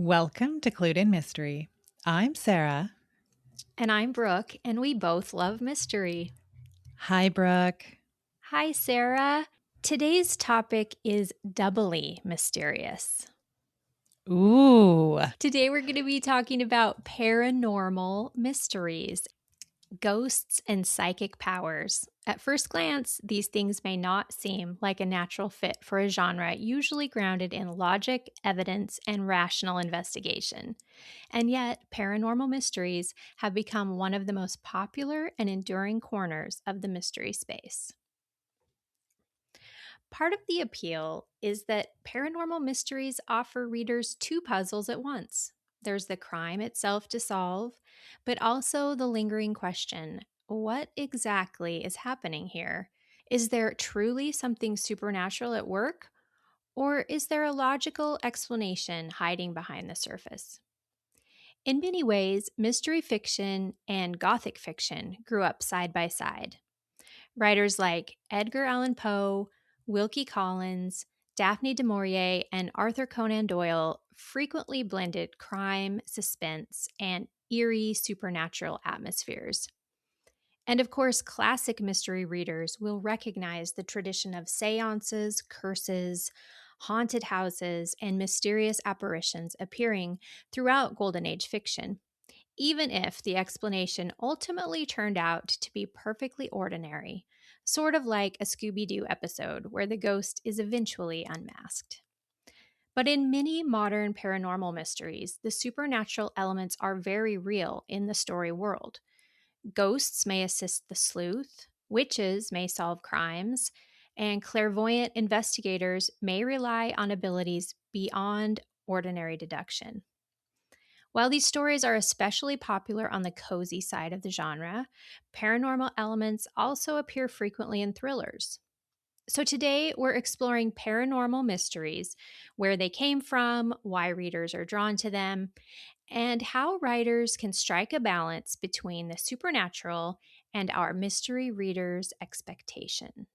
Welcome to Clued in Mystery. I'm Sarah. And I'm Brooke, and we both love mystery. Hi, Brooke. Hi, Sarah. Today's topic is doubly mysterious. Ooh. Today, we're going to be talking about paranormal mysteries, ghosts, and psychic powers. At first glance, these things may not seem like a natural fit for a genre usually grounded in logic, evidence, and rational investigation. And yet, paranormal mysteries have become one of the most popular and enduring corners of the mystery space. Part of the appeal is that paranormal mysteries offer readers two puzzles at once. There's the crime itself to solve, but also the lingering question: what exactly is happening here? Is there truly something supernatural at work? Or is there a logical explanation hiding behind the surface? In many ways, mystery fiction and gothic fiction grew up side by side. Writers like Edgar Allan Poe, Wilkie Collins, Daphne du Maurier, and Arthur Conan Doyle frequently blended crime, suspense, and eerie supernatural atmospheres. And of course, classic mystery readers will recognize the tradition of seances, curses, haunted houses, and mysterious apparitions appearing throughout Golden Age fiction, even if the explanation ultimately turned out to be perfectly ordinary, sort of like a Scooby Doo episode where the ghost is eventually unmasked. But in many modern paranormal mysteries, the supernatural elements are very real in the story world. Ghosts may assist the sleuth, witches may solve crimes, and clairvoyant investigators may rely on abilities beyond ordinary deduction. While these stories are especially popular on the cozy side of the genre, paranormal elements also appear frequently in thrillers. So today we're exploring paranormal mysteries, where they came from, why readers are drawn to them, and how writers can strike a balance between the supernatural and our mystery readers' expectation.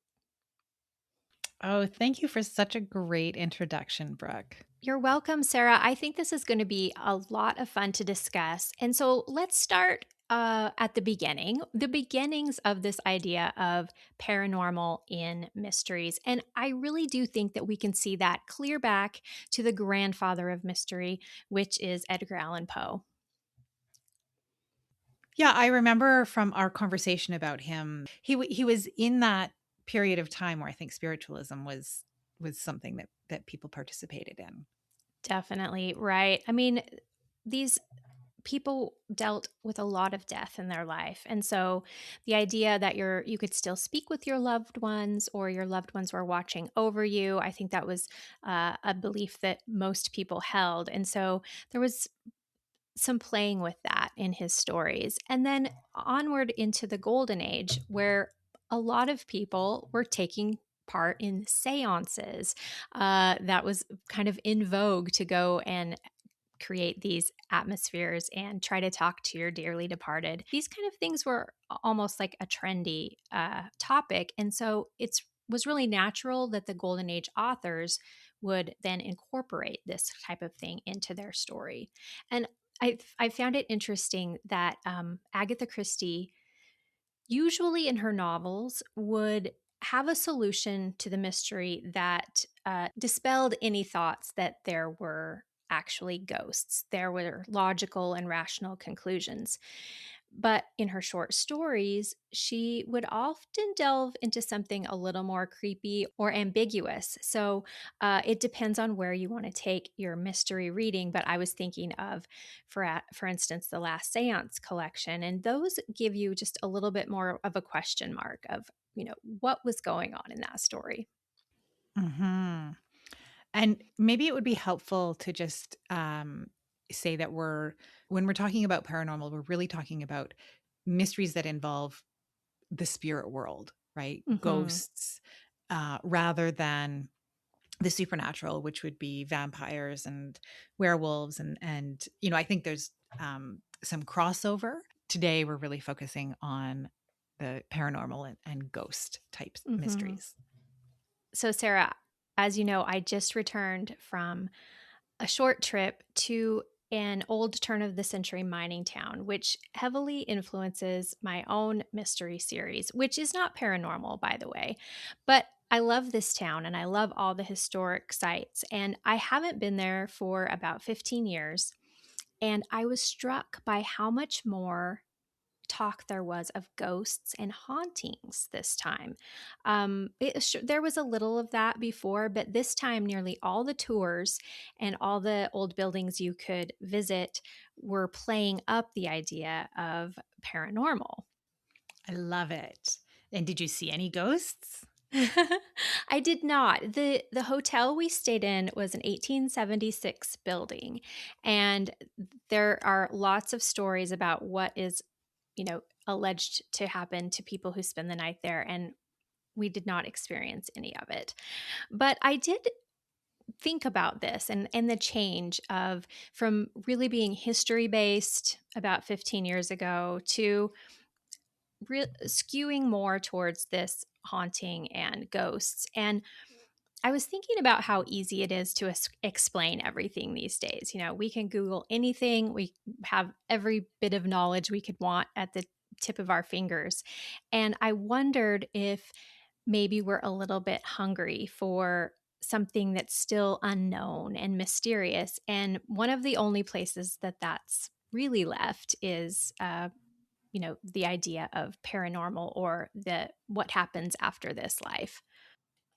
Oh, thank you for such a great introduction, Brooke. You're welcome, Sarah. I think this is going to be a lot of fun to discuss. And so let's start at the beginning, the beginnings of this idea of paranormal in mysteries. And I really do think that we can see that clear back to the grandfather of mystery, which is Edgar Allan Poe. Yeah, I remember from our conversation about him, he was in that period of time where I think spiritualism was something that people participated in. Definitely, right. I mean, these people dealt with a lot of death in their life. And so the idea that you could still speak with your loved ones or your loved ones were watching over you, I think that was a belief that most people held. And so there was some playing with that in his stories. And then onward into the golden age, where a lot of people were taking part in seances. That was kind of in vogue to go and create these atmospheres and try to talk to your dearly departed. These kind of things were almost like a trendy topic. And so it was really natural that the Golden Age authors would then incorporate this type of thing into their story. And I found it interesting that Agatha Christie, usually in her novels, would have a solution to the mystery that dispelled any thoughts that there were actually ghosts. There were logical and rational conclusions. But in her short stories, she would often delve into something a little more creepy or ambiguous. So it depends on where you want to take your mystery reading. But I was thinking of, for instance, the Last Seance collection, and those give you just a little bit more of a question mark of, what was going on in that story. Hmm. And maybe it would be helpful to just say that when we're talking about paranormal, we're really talking about mysteries that involve the spirit world, right? Hmm. Ghosts, rather than the supernatural, which would be vampires and werewolves, and I think there's some crossover. Today, we're really focusing on the paranormal and ghost type Hmm. mysteries. So, Sarah, as you know, I just returned from a short trip to an old turn of the century mining town, which heavily influences my own mystery series, which is not paranormal, by the way. But I love this town and I love all the historic sites. And I haven't been there for about 15 years. And I was struck by how much more talk there was of ghosts and hauntings this time. There was a little of that before, but this time, nearly all the tours and all the old buildings you could visit were playing up the idea of paranormal. I love it. And did you see any ghosts? I did not. The hotel we stayed in was an 1876 building, and there are lots of stories about what is, alleged to happen to people who spend the night there, and we did not experience any of it. But I did think about this and the change of from really being history based about 15 years ago to skewing more towards this haunting and ghosts. And I was thinking about how easy it is to explain everything these days. We can Google anything, we have every bit of knowledge we could want at the tip of our fingers. And I wondered if maybe we're a little bit hungry for something that's still unknown and mysterious. And one of the only places that that's really left is the idea of paranormal or the what happens after this life.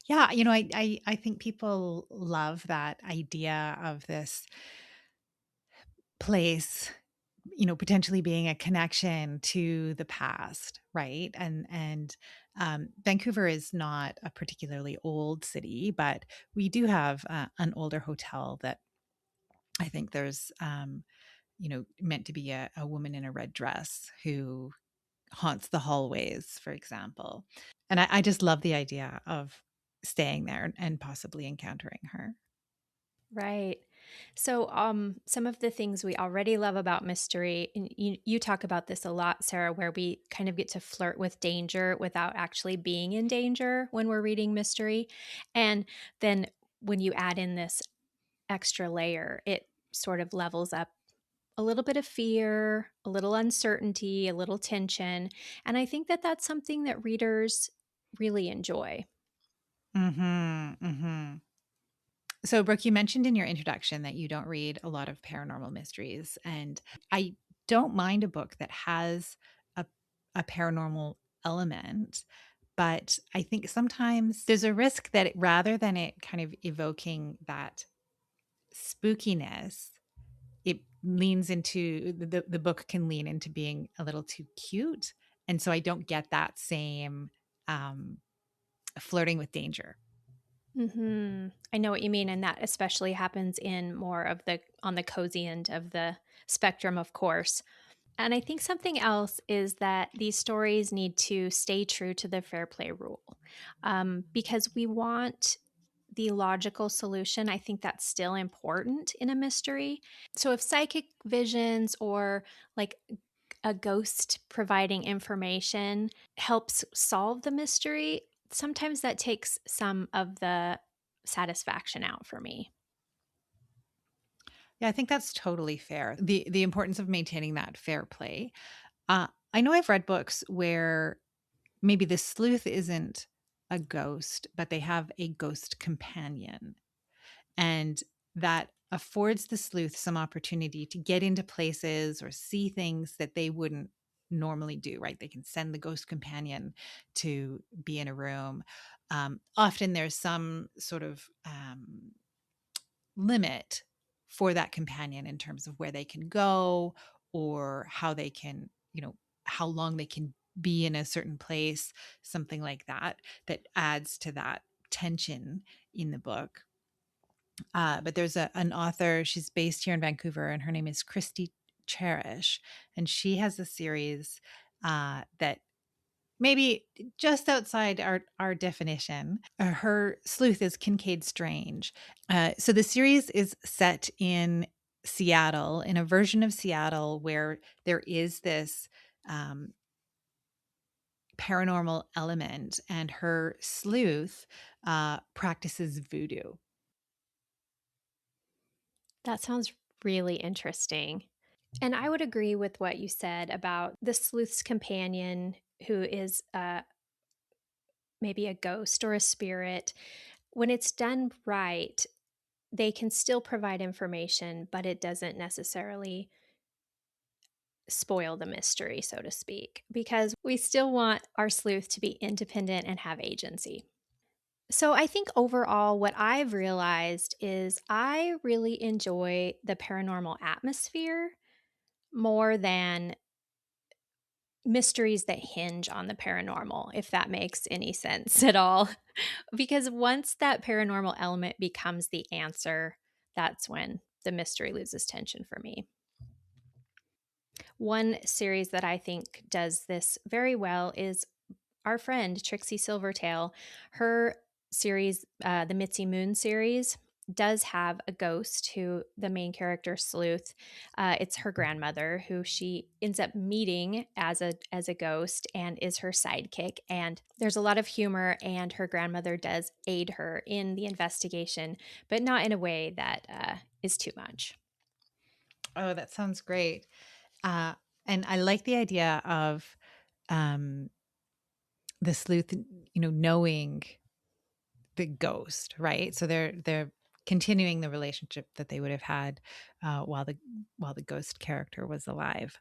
Yeah, I think people love that idea of this place, potentially being a connection to the past, right? And Vancouver is not a particularly old city, but we do have an older hotel that I think there's, meant to be a woman in a red dress who haunts the hallways, for example. And I just love the idea of staying there and possibly encountering her. Right. So, some of the things we already love about mystery, and you talk about this a lot, Sarah, where we kind of get to flirt with danger without actually being in danger when we're reading mystery. And then when you add in this extra layer, it sort of levels up a little bit of fear, a little uncertainty, a little tension. And I think that that's something that readers really enjoy. Mhm, mhm. So, Brooke, you mentioned in your introduction that you don't read a lot of paranormal mysteries, and I don't mind a book that has a a paranormal element, but I think sometimes there's a risk that rather than it kind of evoking that spookiness, it leans into the book can lean into being a little too cute, and so I don't get that same um, flirting with danger. I know what you mean, and that especially happens in more of the on the cozy end of the spectrum, of course. And I think something else is that these stories need to stay true to the fair play rule, because we want the logical solution. I think that's still important in a mystery. So if psychic visions or like a ghost providing information helps solve the mystery, sometimes that takes some of the satisfaction out for me. Yeah, I think that's totally fair. The importance of maintaining that fair play. I know I've read books where maybe the sleuth isn't a ghost, but they have a ghost companion, and that affords the sleuth some opportunity to get into places or see things that they wouldn't normally do, right? They can send the ghost companion to be in a room. Often there's some sort of limit for that companion in terms of where they can go or how they can, how long they can be in a certain place, something like that, that adds to that tension in the book. But there's an author, she's based here in Vancouver, and her name is Christie Charish. And she has a series that maybe just outside our definition. Her sleuth is Kincaid Strange. So the series is set in Seattle, in a version of Seattle where there is this um, paranormal element, and her sleuth practices voodoo. That sounds really interesting. And I would agree with what you said about the sleuth's companion who is maybe a ghost or a spirit. When it's done right, they can still provide information, but it doesn't necessarily spoil the mystery, so to speak, because we still want our sleuth to be independent and have agency. So I think overall, what I've realized is I really enjoy the paranormal atmosphere more than mysteries that hinge on the paranormal, if that makes any sense at all. Because once that paranormal element becomes the answer, that's when the mystery loses tension for me. One series that I think does this very well is our friend Trixie Silvertale. Her series, the Mitzi Moon series, does have a ghost who the main character sleuth. It's her grandmother who she ends up meeting as a ghost and is her sidekick. And there's a lot of humor, and her grandmother does aid her in the investigation, but not in a way that is too much. Oh, that sounds great. Uh, and I like the idea of um, the sleuth, knowing the ghost, right? So they're continuing the relationship that they would have had while the ghost character was alive.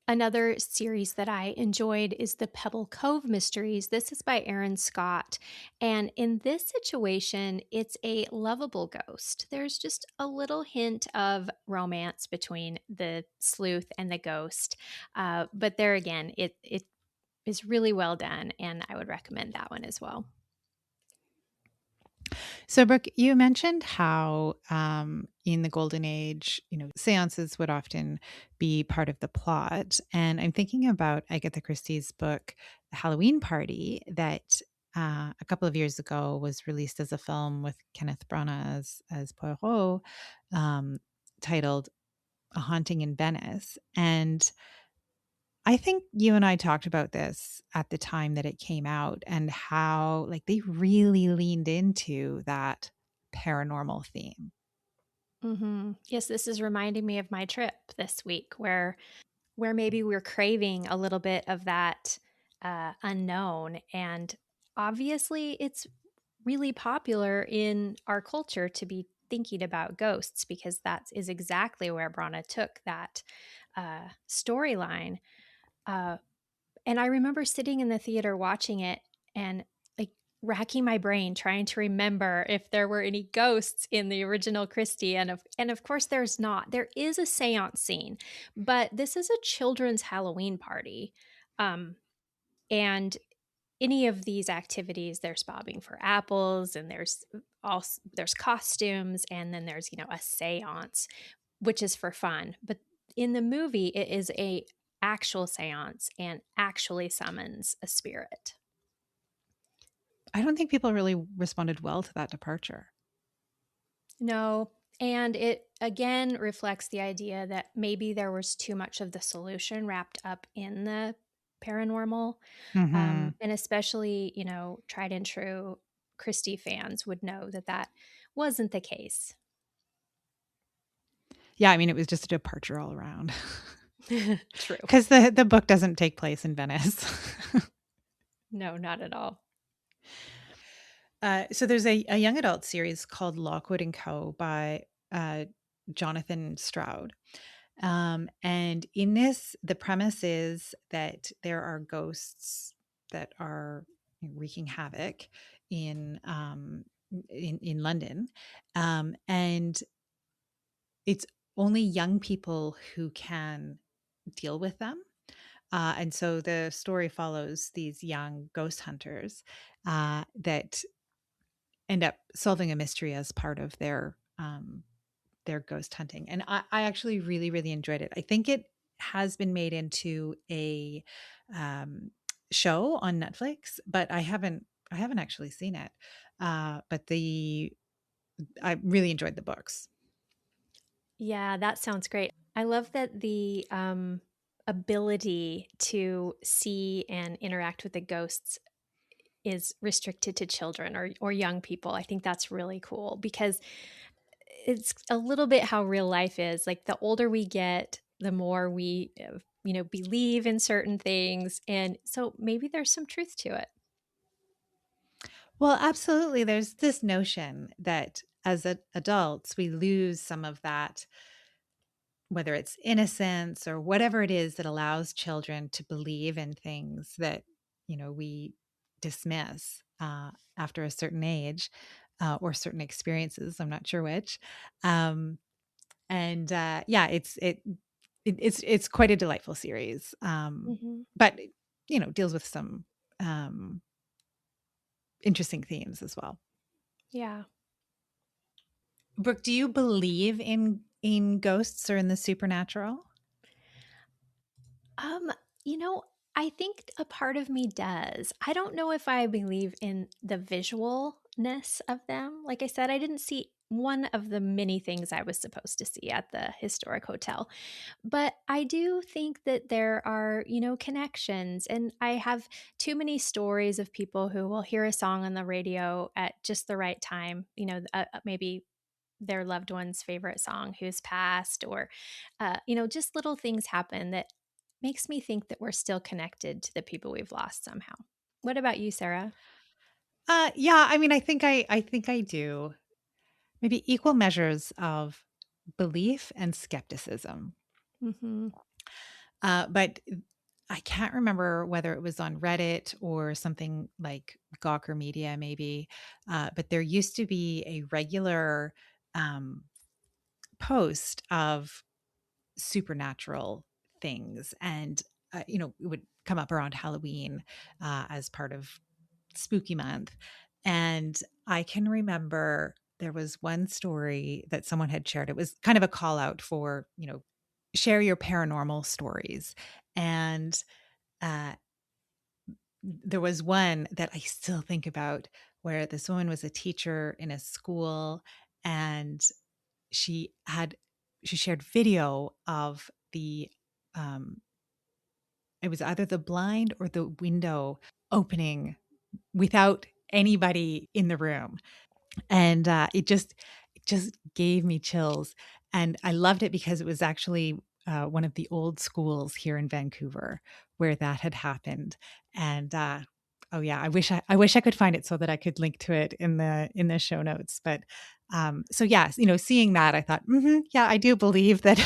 Another series that I enjoyed is the Pebble Cove mysteries. This is by Aaron Scott. And in this situation, it's a lovable ghost. There's just a little hint of romance between the sleuth and the ghost. But there again, it is really well done. And I would recommend that one as well. So, Brooke, you mentioned how in the Golden Age, seances would often be part of the plot. And I'm thinking about Agatha Christie's book, The Halloween Party, that a couple of years ago was released as a film with Kenneth Branagh as Poirot, um, titled A Haunting in Venice. And I think you and I talked about this at the time that it came out and how like they really leaned into that paranormal theme. Yes, this is reminding me of my trip this week where maybe we're craving a little bit of that unknown. And obviously, it's really popular in our culture to be thinking about ghosts because that is exactly where Brana took that storyline. Uh, and I remember sitting in the theater watching it and like racking my brain trying to remember if there were any ghosts in the original Christie, and of course there's not. There is a séance scene, but this is a children's Halloween party. Um and any of these activities, there's bobbing for apples, and there's costumes, and then there's a séance, which is for fun. But in the movie, it is a actual séance and actually summons a spirit. I don't think people really responded well to that departure. No, and it again reflects the idea that maybe there was too much of the solution wrapped up in the paranormal. Hmm. And especially, tried and true Christie fans would know that that wasn't the case. Yeah, I mean, it was just a departure all around True. because the book doesn't take place in Venice. No, not at all. So there's a young adult series called Lockwood Co by uh, Jonathan Stroud. And in this, the premise is that there are ghosts that are wreaking havoc in in London, and it's only young people who can deal with them. And so the story follows these young ghost hunters that end up solving a mystery as part of their ghost hunting. And I actually really, really enjoyed it. I think it has been made into a um, show on Netflix, but I haven't actually seen it. But the I really enjoyed the books. Yeah, that sounds great. I love that the ability to see and interact with the ghosts is restricted to children or young people. I think that's really cool because it's a little bit how real life is. Like the older we get, the more we, believe in certain things. And so maybe there's some truth to it. Well, absolutely. There's this notion that as adults, we lose some of that, whether it's innocence or whatever it is that allows children to believe in things that, we dismiss after a certain age or certain experiences. I'm not sure which. Um, and yeah, it's quite a delightful series. Hmm. But deals with some um, interesting themes as well. Yeah. Brooke, do you believe in ghosts or in the supernatural? Um, you know, I think a part of me does. I don't know if I believe in the visualness of them. Like I said, I didn't see one of the many things I was supposed to see at the historic hotel. But I do think that there are, connections. And I have too many stories of people who will hear a song on the radio at just the right time, maybe their loved one's favorite song who's passed, or, just little things happen that makes me think that we're still connected to the people we've lost somehow. What about you, Sarah? Yeah, I mean, I think I do. Maybe equal measures of belief and skepticism. Hmm. But I can't remember whether it was on Reddit or something like Gawker Media, maybe. But there used to be a regular um, post of supernatural things, and it would come up around Halloween as part of spooky month. And I can remember there was one story that someone had shared. It was kind of a call out for, share your paranormal stories. And uh, there was one that I still think about where this woman was a teacher in a school, and she had she shared video of the um it was either the blind or the window opening without anybody in the room. And it just gave me chills, and I loved it because it was actually one of the old schools here in Vancouver where that had happened. And oh yeah, I wish I could find it so that I could link to it in the show notes. But so yes, seeing that, I thought, yeah, I do believe that.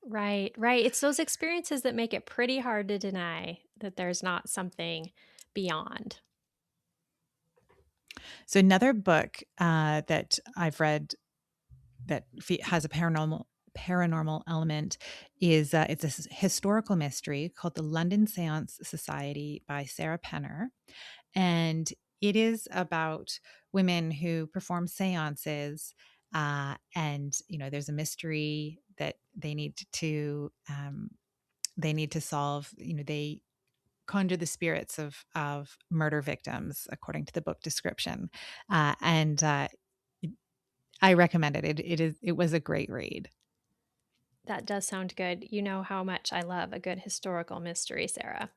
Right, right. It's those experiences that make it pretty hard to deny that there's not something beyond. So another book that I've read that has a paranormal element is it's a historical mystery called The London Seance Society by Sarah Penner. And it is about women who perform seances. And there's a mystery that they need to solve. They conjure the spirits of murder victims according to the book description. And I recommend it. It was a great read. That does sound good. You know how much I love a good historical mystery, Sarah.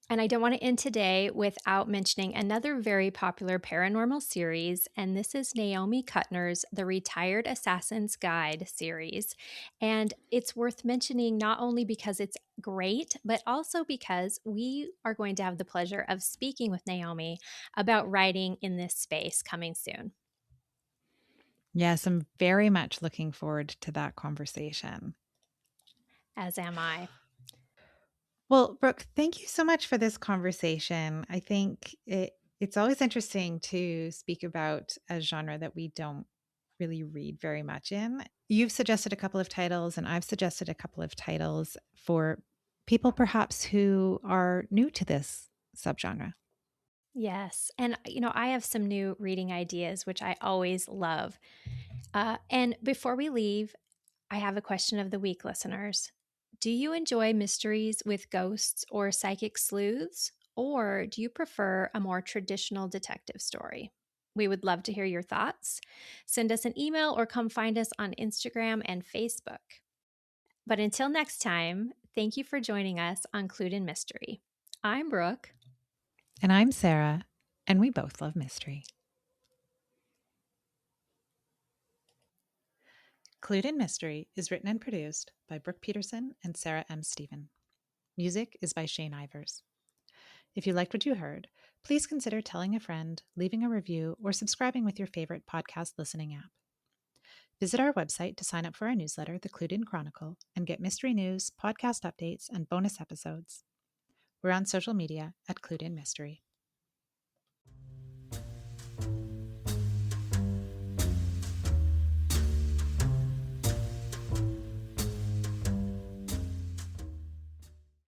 And I don't want to end today without mentioning another very popular paranormal series, and this is Naomi Kuttner's The Retired Assassin's Guide series. And it's worth mentioning not only because it's great, but also because we are going to have the pleasure of speaking with Naomi about writing in this space coming soon, Yes, I'm very much looking forward to that conversation. as am I. Well, Brooke, thank you so much for this conversation. I think it's always interesting to speak about a genre that we don't really read very much in. You've suggested a couple of titles, and I've suggested a couple of titles for people perhaps who are new to this subgenre. Yes. And, I have some new reading ideas, which I always love. And before we leave, I have a question of the week, listeners. Do you enjoy mysteries with ghosts or psychic sleuths, or do you prefer a more traditional detective story? We would love to hear your thoughts. Send us an email or come find us on Instagram and Facebook. But until next time, thank you for joining us on Clued in Mystery. I'm Brooke. And I'm Sarah, and we both love mystery. Clued in Mystery is written and produced by Brooke Peterson and Sarah M. Stephen. Music is by Shane Ivers. If you liked what you heard, please consider telling a friend, leaving a review, or subscribing with your favorite podcast listening app. Visit our website to sign up for our newsletter, The Clued In Chronicle, and get mystery news, podcast updates, and bonus episodes. We're on social media at Clued In Mystery.